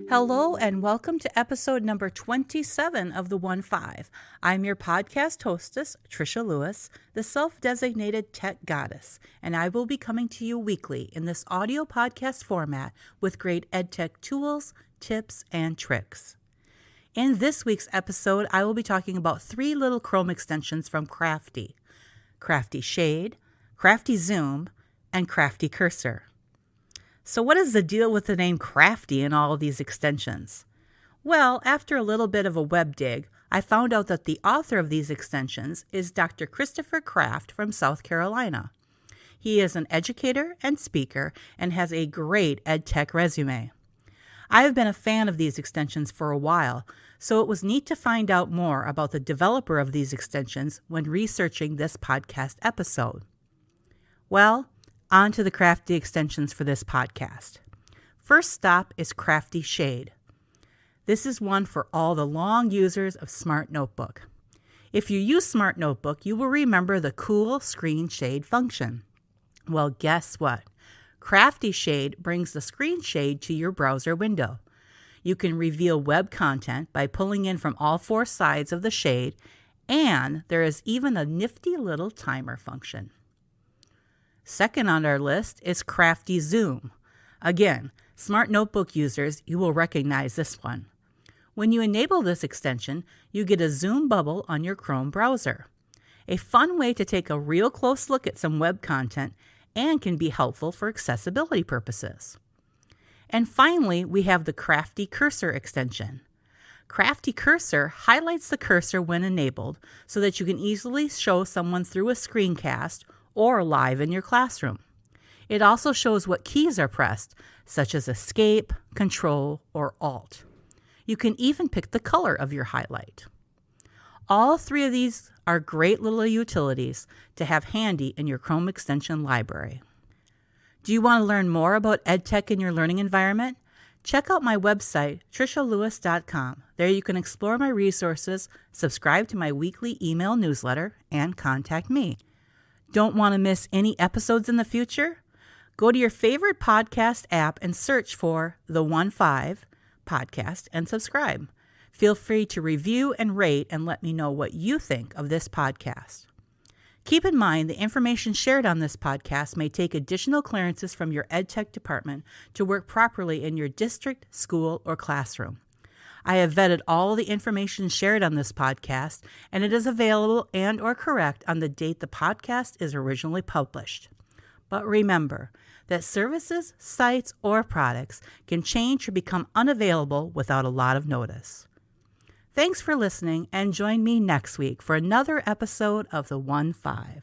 Hello and welcome to episode number 27 of the 1-5. I'm your podcast hostess, Trisha Lewis, the self-designated tech goddess, and I will be coming to you weekly in this audio podcast format with great edtech tools, tips, and tricks. In this week's episode, I will be talking about 3 little Chrome extensions from Crafty: Crafty Shade, Crafty Zoom, and Crafty Cursor. So what is the deal with the name Crafty in all of these extensions? Well, after a little bit of a web dig, I found out that the author of these extensions is Dr. Christopher Kraft from South Carolina. He is an educator and speaker and has a great EdTech resume. I have been a fan of these extensions for a while, so it was neat to find out more about the developer of these extensions when researching this podcast episode. Well, on to the Crafty extensions for this podcast. First stop is Crafty Shade. This is one for all the long users of Smart Notebook. If you use Smart Notebook, you will remember the cool screen shade function. Well, guess what? Crafty Shade brings the screen shade to your browser window. You can reveal web content by pulling in from all 4 sides of the shade, and there is even a nifty little timer function. Second on our list is Crafty Zoom. Again, Smart Notebook users, you will recognize this one. When you enable this extension, you get a zoom bubble on your Chrome browser. A fun way to take a real close look at some web content and can be helpful for accessibility purposes. And finally, we have the Crafty Cursor extension. Crafty Cursor highlights the cursor when enabled so that you can easily show someone through a screencast or live in your classroom. It also shows what keys are pressed, such as Escape, Control, or Alt. You can even pick the color of your highlight. All 3 of these are great little utilities to have handy in your Chrome extension library. Do you want to learn more about EdTech in your learning environment? Check out my website, trishalewis.com. There you can explore my resources, subscribe to my weekly email newsletter, and contact me. Don't want to miss any episodes in the future? Go to your favorite podcast app and search for the 1-5 podcast and subscribe. Feel free to review and rate and let me know what you think of this podcast. Keep in mind the information shared on this podcast may take additional clearances from your EdTech department to work properly in your district, school, or classroom. I have vetted all the information shared on this podcast, and it is available and or correct on the date the podcast is originally published. But remember that services, sites, or products can change or become unavailable without a lot of notice. Thanks for listening, and join me next week for another episode of the 1-5.